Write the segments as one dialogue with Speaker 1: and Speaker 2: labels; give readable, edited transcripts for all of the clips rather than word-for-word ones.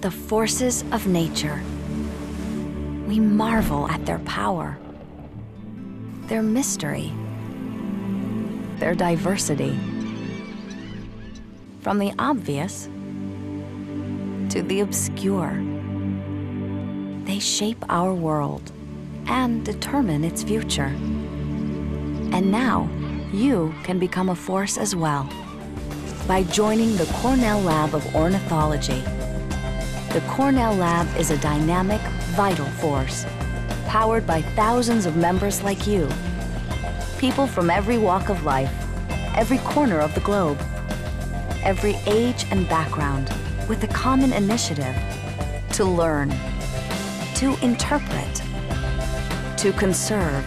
Speaker 1: the forces of nature. We marvel at their power, their mystery, their diversity. From the obvious to the obscure, they shape our world and determine its future. And now, you can become a force as well by joining the Cornell Lab of Ornithology. The Cornell Lab is a dynamic, vital force, powered by thousands of members like you. People from every walk of life, every corner of the globe, every age and background, with a common initiative to learn, to interpret, to conserve,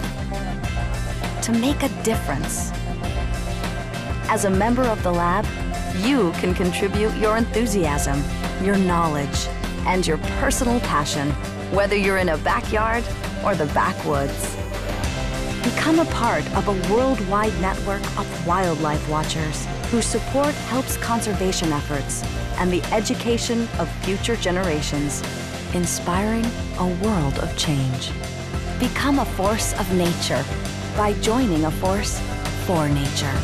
Speaker 1: to make a difference. As a member of the lab, you can contribute your enthusiasm, your knowledge, and your personal passion, whether you're in a backyard or the backwoods. Become a part of a worldwide network of wildlife watchers whose support helps conservation efforts and the education of future generations, inspiring a world of change. Become a force of nature by joining a force for nature.